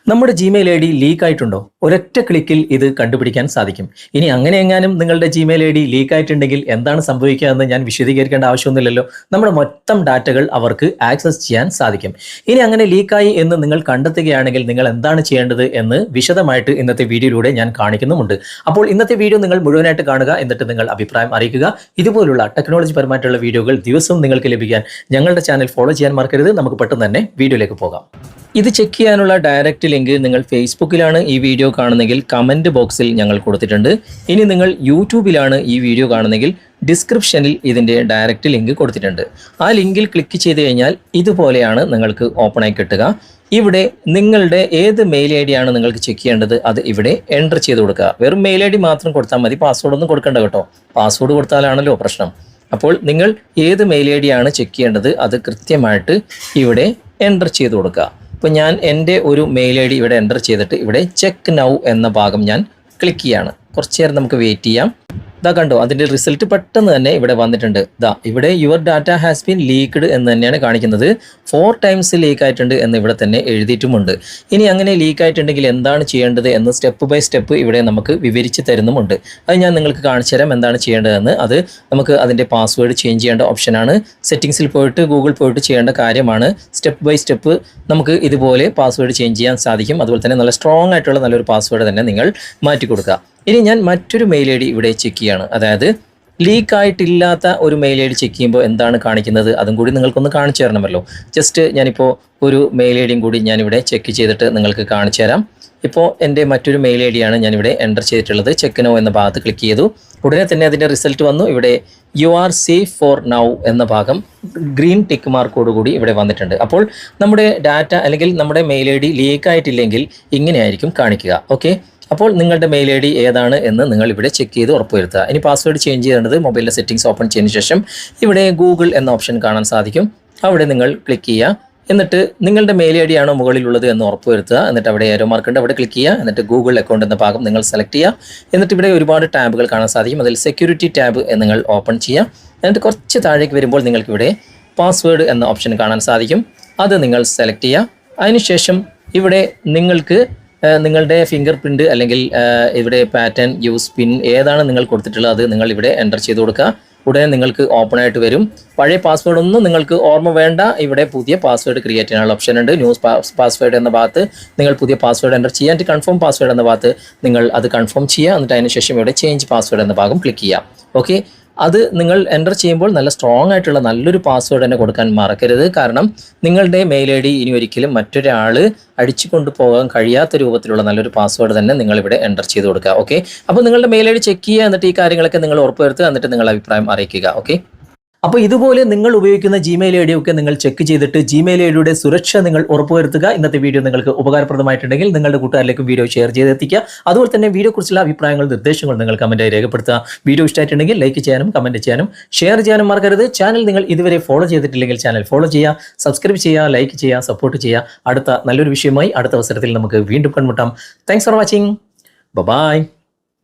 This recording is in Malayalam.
നമ്മുടെ ജിമെയിൽ ഐ ഡി ലീക്ക് ആയിട്ടുണ്ടോ? ഒരൊറ്റ ക്ലിക്കിൽ ഇത് കണ്ടുപിടിക്കാൻ സാധിക്കും. ഇനി അങ്ങനെ എങ്ങാനും നിങ്ങളുടെ ജിമെയിൽ ഐ ഡി ലീക്ക് ആയിട്ടുണ്ടെങ്കിൽ എന്താണ് സംഭവിക്കുക എന്ന് ഞാൻ വിശദീകരിക്കേണ്ട ആവശ്യമൊന്നുമില്ലല്ലോ. നമ്മുടെ മൊത്തം ഡാറ്റകൾ അവർക്ക് ആക്സസ് ചെയ്യാൻ സാധിക്കും. ഇനി അങ്ങനെ ലീക്കായി എന്ന് നിങ്ങൾ കണ്ടെത്തുകയാണെങ്കിൽ നിങ്ങൾ എന്താണ് ചെയ്യേണ്ടത് എന്ന് വിശദമായിട്ട് ഇന്നത്തെ വീഡിയോയിലൂടെ ഞാൻ കാണിക്കുന്നുമുണ്ട്. അപ്പോൾ ഇന്നത്തെ വീഡിയോ നിങ്ങൾ മുഴുവനായിട്ട് കാണുക, എന്നിട്ട് നിങ്ങൾ അഭിപ്രായം അറിയിക്കുക. ഇതുപോലുള്ള ടെക്നോളജി പരമായിട്ടുള്ള വീഡിയോകൾ ദിവസവും നിങ്ങൾക്ക് ലഭിക്കാൻ ഞങ്ങളുടെ ചാനൽ ഫോളോ ചെയ്യാൻ മറക്കരുത്. നമുക്ക് പെട്ടെന്ന് തന്നെ വീഡിയോയിലേക്ക് പോകാം. ഇത് ചെക്ക് ചെയ്യാനുള്ള ഡയറക്റ്റ് ലിങ്ക് നിങ്ങൾ ഫേസ്ബുക്കിലാണ് ഈ വീഡിയോ കാണുന്നെങ്കിൽ കമൻറ്റ് ബോക്സിൽ ഞങ്ങൾ കൊടുത്തിട്ടുണ്ട്. ഇനി നിങ്ങൾ യൂട്യൂബിലാണ് ഈ വീഡിയോ കാണുന്നെങ്കിൽ ഡിസ്ക്രിപ്ഷനിൽ ഇതിൻ്റെ ഡയറക്റ്റ് ലിങ്ക് കൊടുത്തിട്ടുണ്ട്. ആ ലിങ്കിൽ ക്ലിക്ക് ചെയ്ത് കഴിഞ്ഞാൽ ഇതുപോലെയാണ് നിങ്ങൾക്ക് ഓപ്പണായി കിട്ടുക. ഇവിടെ നിങ്ങളുടെ ഏത് മെയിൽ ഐ ഡി ആണ് നിങ്ങൾക്ക് ചെക്ക് ചെയ്യേണ്ടത് അത് ഇവിടെ എൻ്റർ ചെയ്ത് കൊടുക്കുക. വെറും മെയിൽ ഐ ഡി മാത്രം കൊടുത്താൽ മതി, പാസ്വേഡ് ഒന്നും കൊടുക്കേണ്ട കേട്ടോ. പാസ്വേഡ് കൊടുത്താലാണല്ലോ പ്രശ്നം. അപ്പോൾ നിങ്ങൾ ഏത് മെയിൽ ഐ ഡി ആണ് ചെക്ക് ചെയ്യേണ്ടത് അത് കൃത്യമായിട്ട് ഇവിടെ എൻ്റർ ചെയ്ത് കൊടുക്കുക. അപ്പോൾ ഞാൻ എൻ്റെ ഒരു മെയിൽ ഐ ഡി ഇവിടെ എൻ്റർ ചെയ്തിട്ട് ഇവിടെ ചെക്ക് നൗ എന്ന ഭാഗം ഞാൻ ക്ലിക്ക് ചെയ്യാണ്. കുറച്ച് നേരം നമുക്ക് വെയിറ്റ് ചെയ്യാം. ഇതാ കണ്ടോ, അതിൻ്റെ റിസൾട്ട് പെട്ടെന്ന് തന്നെ ഇവിടെ വന്നിട്ടുണ്ട്. ഇവിടെ your data has been leaked എന്ന് തന്നെയാണ് കാണിക്കുന്നത്. 4 ടൈംസ് ലീക്ക് ആയിട്ടുണ്ട് എന്ന് ഇവിടെ തന്നെ എഴുതിയിട്ടുമുണ്ട്. ഇനി അങ്ങനെ ലീക്ക് ആയിട്ടുണ്ടെങ്കിൽ എന്താണ് ചെയ്യേണ്ടത് എന്ന് സ്റ്റെപ്പ് ബൈ സ്റ്റെപ്പ് ഇവിടെ നമുക്ക് വിവരിച്ച് തരുന്നുമുണ്ട്. അത് ഞാൻ നിങ്ങൾക്ക് കാണിച്ചു തരാം എന്താണ് ചെയ്യേണ്ടതെന്ന്. അത് നമുക്ക് അതിൻ്റെ പാസ്വേഡ് ചേഞ്ച് ചെയ്യേണ്ട ഓപ്ഷനാണ്. സെറ്റിങ്സിൽ പോയിട്ട് ഗൂഗിൾ പോയിട്ട് ചെയ്യേണ്ട കാര്യമാണ്. സ്റ്റെപ്പ് ബൈ സ്റ്റെപ്പ് നമുക്ക് ഇതുപോലെ പാസ്വേഡ് ചേഞ്ച് ചെയ്യാൻ സാധിക്കും. അതുപോലെ തന്നെ നല്ല സ്ട്രോങ് ആയിട്ടുള്ള നല്ലൊരു പാസ്വേഡ് തന്നെ നിങ്ങൾ മാറ്റി കൊടുക്കുക. ഇനി ഞാൻ മറ്റൊരു മെയിൽ ഐ ഡി ഇവിടെ ചെക്ക് ചെയ്യാണ്. അതായത് ലീക്ക് ആയിട്ടില്ലാത്ത ഒരു മെയിൽ ഐ ഡി ചെക്ക് ചെയ്യുമ്പോൾ എന്താണ് കാണിക്കുന്നത് അതും കൂടി നിങ്ങൾക്കൊന്ന് കാണിച്ചു തരണമല്ലോ. ജസ്റ്റ് ഞാനിപ്പോൾ ഒരു മെയിൽ ഐ ഡിയും കൂടി ഞാനിവിടെ ചെക്ക് ചെയ്തിട്ട് നിങ്ങൾക്ക് കാണിച്ചു തരാം. ഇപ്പോൾ എൻ്റെ മറ്റൊരു മെയിൽ ഐ ഡിയാണ് ഞാനിവിടെ എൻ്റർ ചെയ്തിട്ടുള്ളത്. ചെക്ക് നൗ എന്ന ഭാഗത്ത് ക്ലിക്ക് ചെയ്തു. ഉടനെ തന്നെ അതിൻ്റെ റിസൾട്ട് വന്നു. ഇവിടെ you are safe for now എന്ന ഭാഗം ഗ്രീൻ ടിക്ക് മാർക്കോട് കൂടി ഇവിടെ വന്നിട്ടുണ്ട്. അപ്പോൾ നമ്മുടെ ഡാറ്റ അല്ലെങ്കിൽ നമ്മുടെ മെയിൽ ഐ ഡി ലീക്ക് ആയിട്ടില്ലെങ്കിൽ ഇങ്ങനെയായിരിക്കും കാണിക്കുക. ഓക്കെ, അപ്പോൾ നിങ്ങളുടെ മെയിൽ ഐ ഡി ഏതാണ് എന്ന് നിങ്ങൾ ഇവിടെ ചെക്ക് ചെയ്ത് ഉറപ്പുവരുത്തുക. ഇനി പാസ്വേഡ് ചേഞ്ച് ചെയ്യേണ്ടത് മൊബൈലിലെ സെറ്റിംഗ്സ് ഓപ്പൺ ചെയ്തതിന് ശേഷം ഇവിടെ ഗൂഗിൾ എന്ന ഓപ്ഷൻ കാണാൻ സാധിക്കും. അവിടെ നിങ്ങൾ ക്ലിക്ക് ചെയ്യുക. എന്നിട്ട് നിങ്ങളുടെ മെയിൽ ഐ ഡി ആണോ മുകളിലുള്ളത് എന്ന് ഉറപ്പുവരുത്തുക. എന്നിട്ട് അവിടെ ഏരോ മാർക്ക് ഉണ്ട്, അവിടെ ക്ലിക്ക് ചെയ്യുക. എന്നിട്ട് ഗൂഗിൾ അക്കൗണ്ട് എന്ന ഭാഗം നിങ്ങൾ സെലക്ട് ചെയ്യുക. എന്നിട്ട് ഇവിടെ ഒരുപാട് ടാബുകൾ കാണാൻ സാധിക്കും. അതിൽ സെക്യൂരിറ്റി ടാബ് നിങ്ങൾ ഓപ്പൺ ചെയ്യുക. എന്നിട്ട് കുറച്ച് താഴേക്ക് വരുമ്പോൾ നിങ്ങൾക്ക് ഇവിടെ പാസ്വേഡ് എന്ന ഓപ്ഷൻ കാണാൻ സാധിക്കും. അത് നിങ്ങൾ സെലക്ട് ചെയ്യുക. അതിനുശേഷം ഇവിടെ നിങ്ങൾക്ക് നിങ്ങളുടെ ഫിംഗർ പ്രിൻറ്റ് അല്ലെങ്കിൽ ഇവിടെ പാറ്റേൺ യൂസ് പിൻ ഏതാണ് നിങ്ങൾ കൊടുത്തിട്ടുള്ളത് അത് നിങ്ങൾ ഇവിടെ എൻ്റർ ചെയ്ത് കൊടുക്കുക. ഉടനെ നിങ്ങൾക്ക് ഓപ്പൺ ആയിട്ട് വരും. പഴയ പാസ്വേഡ് ഒന്നും നിങ്ങൾക്ക് ഓർമ്മ വേണ്ട. ഇവിടെ പുതിയ പാസ്വേഡ് ക്രിയേറ്റ് ചെയ്യാനുള്ള ഓപ്ഷൻ ഉണ്ട്. ന്യൂസ് പാസ്വേഡ് എന്ന ഭാഗത്ത് നിങ്ങൾ പുതിയ പാസ്വേഡ് എൻ്റർ ചെയ്യുക. എന്നിട്ട് കൺഫേം പാസ്വേഡ് എന്ന ഭാഗത്ത് നിങ്ങൾ അത് കൺഫേം ചെയ്യുക. എന്നിട്ട് അതിന് ശേഷം ഇവിടെ ചേഞ്ച് പാസ്വേഡ് എന്ന ഭാഗം ക്ലിക്ക് ചെയ്യാം. ഓക്കെ, അത് നിങ്ങൾ എൻ്റർ ചെയ്യുമ്പോൾ നല്ല സ്ട്രോങ് ആയിട്ടുള്ള നല്ലൊരു പാസ്വേഡ് തന്നെ കൊടുക്കാൻ മറക്കരുത്. കാരണം നിങ്ങളുടെ മെയിൽ ഐ ഡി ഇനി ഒരിക്കലും മറ്റൊരാൾ അടിച്ചു കൊണ്ടുപോകാൻ കഴിയാത്ത രൂപത്തിലുള്ള നല്ലൊരു പാസ്വേഡ് തന്നെ നിങ്ങളിവിടെ എൻ്റർ ചെയ്ത് കൊടുക്കുക. ഓക്കെ, അപ്പോൾ നിങ്ങളുടെ മെയിൽ ഐ ഡി ചെക്ക് ചെയ്യുക. എന്നിട്ട് ഈ കാര്യങ്ങളൊക്കെ നിങ്ങൾ ഉറപ്പുവരുത്തുക. എന്നിട്ട് നിങ്ങളുടെ അഭിപ്രായം അറിയിക്കുക. ഓക്കെ, അപ്പോൾ ഇതുപോലെ നിങ്ങൾ ഉപയോഗിക്കുന്ന ജിമെയിൽ ഐ ഡി ഒക്കെ നിങ്ങൾ ചെക്ക് ചെയ്തിട്ട് ജിമെയിൽ ഐ ഡിയുടെ സുരക്ഷ നിങ്ങൾ ഉറപ്പുവരുത്തുക. ഇന്നത്തെ വീഡിയോ നിങ്ങൾക്ക് ഉപകാരപ്രദമായിട്ടുണ്ടെങ്കിൽ നിങ്ങളുടെ കൂട്ടുകാരിലേക്കും വീഡിയോ ഷെയർ ചെയ്തെത്തിക്കുക. അതുപോലെ തന്നെ വീഡിയോയെക്കുറിച്ചുള്ള അഭിപ്രായങ്ങൾ നിർദ്ദേശങ്ങൾ നിങ്ങൾ കമൻറ്റായി രേഖപ്പെടുത്തുക. വീഡിയോ ഇഷ്ടമായിട്ടുണ്ടെങ്കിൽ ലൈക്ക് ചെയ്യാനും കമൻറ്റ് ചെയ്യാനും ഷെയർ ചെയ്യാനും മറക്കരുത്. ചാനൽ നിങ്ങൾ ഇതുവരെ ഫോളോ ചെയ്തിട്ടില്ലെങ്കിൽ ചാനൽ ഫോളോ ചെയ്യുക, സബ്സ്ക്രൈബ് ചെയ്യുക, ലൈക്ക് ചെയ്യുക, സപ്പോർട്ട് ചെയ്യുക. അടുത്ത നല്ലൊരു വിഷയമായി അടുത്ത അവസരത്തിൽ നമുക്ക് വീണ്ടും കണ്ടുമുട്ടാം. Thanks for watching. ബൈ.